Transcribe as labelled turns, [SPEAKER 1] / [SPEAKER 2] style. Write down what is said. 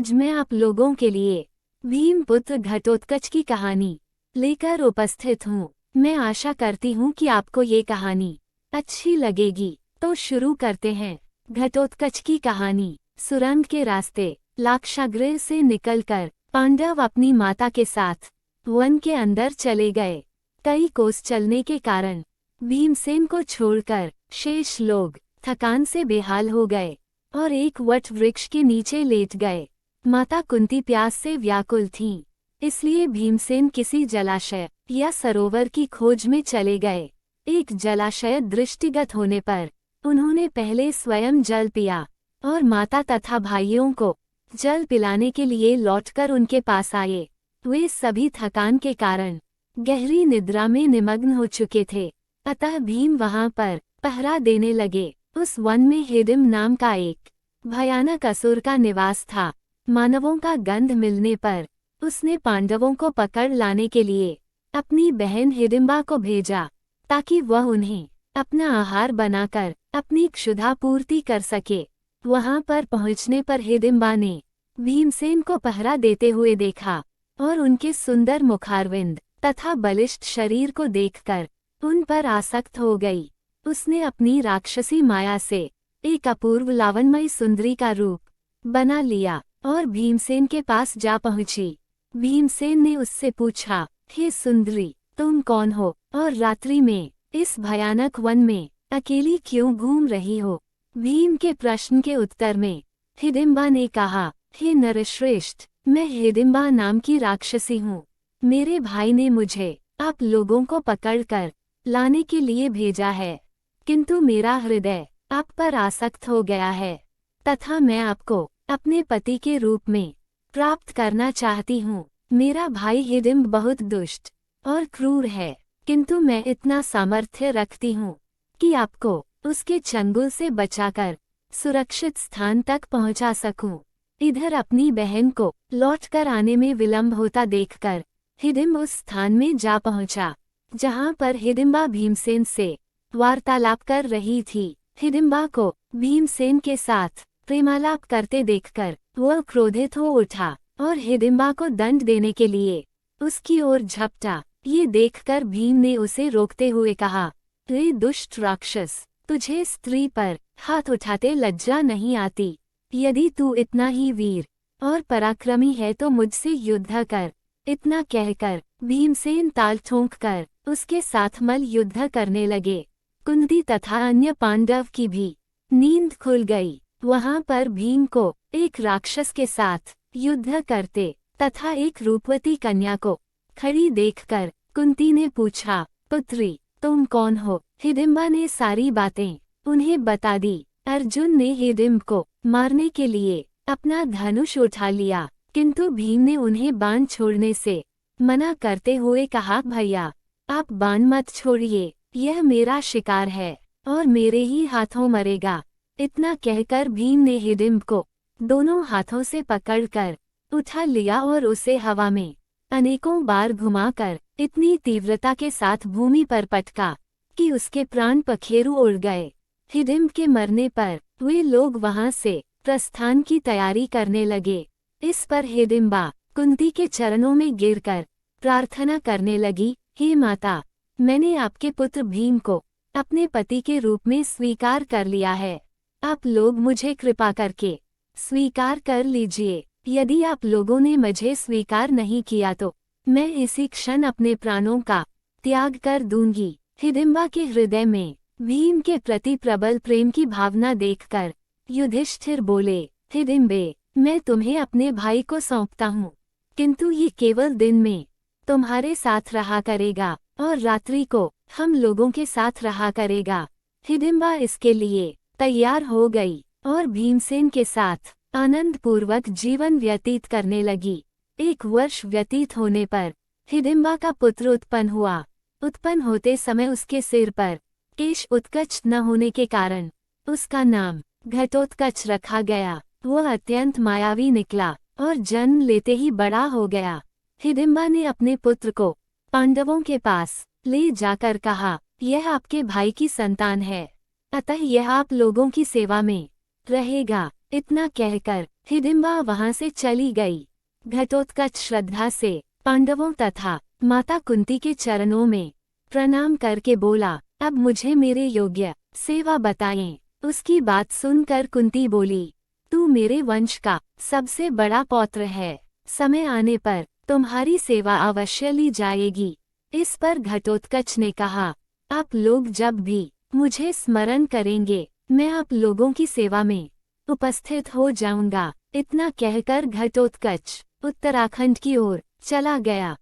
[SPEAKER 1] आज मैं आप लोगों के लिए भीमपुत्र घटोत्कच की कहानी लेकर उपस्थित हूँ। मैं आशा करती हूँ कि आपको ये कहानी अच्छी लगेगी। तो शुरू करते हैं। घटोत्कच की कहानी। सुरंग के रास्ते लाक्षागृह से निकलकर पांडव अपनी माता के साथ वन के अंदर चले गए। कई कोस चलने के कारण भीमसेन को छोड़कर शेष लोग थकान से बेहाल हो गए और एक वट वृक्ष के नीचे लेट गए। माता कुंती प्यास से व्याकुल थीं, इसलिए भीमसेन किसी जलाशय या सरोवर की खोज में चले गए। एक जलाशय दृष्टिगत होने पर उन्होंने पहले स्वयं जल पिया और माता तथा भाइयों को जल पिलाने के लिए लौटकर उनके पास आए। वे सभी थकान के कारण गहरी निद्रा में निमग्न हो चुके थे, अतः भीम वहां पर पहरा देने लगे। उस वन में हिडिंब नाम का एक भयानक असुर का निवास था। मानवों का गंध मिलने पर उसने पांडवों को पकड़ लाने के लिए अपनी बहन हिडिंबा को भेजा, ताकि वह उन्हें अपना आहार बनाकर अपनी क्षुधा पूर्ति कर सके। वहां पर पहुंचने पर हिडिंबा ने भीमसेन को पहरा देते हुए देखा और उनके सुंदर मुखारविंद तथा बलिष्ठ शरीर को देखकर उन पर आसक्त हो गई। उसने अपनी राक्षसी माया से एक अपूर्व लावण्यमयी सुंदरी का रूप बना लिया और भीमसेन के पास जा पहुंची। भीमसेन ने उससे पूछा, हे सुंदरी, तुम कौन हो और रात्रि में इस भयानक वन में अकेली क्यों घूम रही हो? भीम के प्रश्न के उत्तर में हिडिंबा ने कहा, हे नरश्रेष्ठ, मैं हिडिंबा नाम की राक्षसी हूँ। मेरे भाई ने मुझे आप लोगों को पकड़कर लाने के लिए भेजा है, किंतु मेरा हृदय आप पर आसक्त हो गया है तथा मैं आपको अपने पति के रूप में प्राप्त करना चाहती हूँ। मेरा भाई हिडिंब बहुत दुष्ट और क्रूर है, किंतु मैं इतना सामर्थ्य रखती हूँ कि आपको उसके चंगुल से बचाकर सुरक्षित स्थान तक पहुँचा सकूं। इधर अपनी बहन को लौटकर आने में विलंब होता देखकर हिडिंब उस स्थान में जा पहुँचा जहाँ पर हिडिंबा भीमसेन से वार्तालाप कर रही थी। हिडिंबा को भीमसेन के साथ प्रेमालाप करते देखकर वह क्रोधित हो उठा और हिडिंबा को दंड देने के लिए उसकी ओर झपटा। ये देखकर भीम ने उसे रोकते हुए कहा, रे दुष्ट राक्षस, तुझे स्त्री पर हाथ उठाते लज्जा नहीं आती? यदि तू इतना ही वीर और पराक्रमी है तो मुझसे युद्ध कर। इतना कहकर भीमसेन ताल ठोंक कर उसके साथ मल युद्ध करने लगे। कुंती तथा अन्य पांडव की भी नींद खुल गई। वहां पर भीम को एक राक्षस के साथ युद्ध करते तथा एक रूपवती कन्या को खड़ी देखकर कुंती ने पूछा, पुत्री, तुम कौन हो? हिडिंबा ने सारी बातें उन्हें बता दी। अर्जुन ने हिडिंब को मारने के लिए अपना धनुष उठा लिया, किंतु भीम ने उन्हें बाण छोड़ने से मना करते हुए कहा, भैया, आप बाण मत छोड़िए, यह मेरा शिकार है और मेरे ही हाथों मरेगा। इतना कहकर भीम ने हिडिंब को दोनों हाथों से पकड़कर उठा लिया और उसे हवा में अनेकों बार घुमाकर इतनी तीव्रता के साथ भूमि पर पटका कि उसके प्राण पखेरु उड़ गए। हिडिंब के मरने पर वे लोग वहां से प्रस्थान की तैयारी करने लगे। इस पर हिडिंबा कुंती के चरणों में गिरकर प्रार्थना करने लगी, हे माता, मैंने आपके पुत्र भीम को अपने पति के रूप में स्वीकार कर लिया है। आप लोग मुझे कृपा करके स्वीकार कर लीजिए। यदि आप लोगों ने मुझे स्वीकार नहीं किया तो मैं इसी क्षण अपने प्राणों का त्याग कर दूंगी। हिडिंबा के हृदय में भीम के प्रति प्रबल प्रेम की भावना देखकर युधिष्ठिर बोले, हिडिंबे, मैं तुम्हें अपने भाई को सौंपता हूँ, किंतु ये केवल दिन में तुम्हारे साथ रहा करेगा और रात्रि को हम लोगों के साथ रहा करेगा। हिडिंबा इसके लिए तैयार हो गई और भीमसेन के साथ आनंद पूर्वक जीवन व्यतीत करने लगी। 1 वर्ष व्यतीत होने पर हिडिंबा का पुत्र उत्पन्न हुआ। उत्पन्न होते समय उसके सिर पर केश उत्कच न होने के कारण उसका नाम घटोत्कच रखा गया। वह अत्यंत मायावी निकला और जन्म लेते ही बड़ा हो गया। हिडिंबा ने अपने पुत्र को पांडवों के पास ले जाकर कहा, यह आपके भाई की संतान है, अतः यह आप लोगों की सेवा में रहेगा। इतना कहकर हिडिंबा वहां से चली गई। घटोत्कच श्रद्धा से पांडवों तथा माता कुंती के चरणों में प्रणाम करके बोला, अब मुझे मेरे योग्य सेवा बताएं। उसकी बात सुनकर कुंती बोली, तू मेरे वंश का सबसे बड़ा पौत्र है, समय आने पर तुम्हारी सेवा अवश्य ली जाएगी। इस पर घटोत्कच ने कहा, आप लोग जब भी मुझे स्मरण करेंगे मैं आप लोगों की सेवा में उपस्थित हो जाऊंगा। इतना कहकर घटोत्कच उत्तराखंड की ओर चला गया।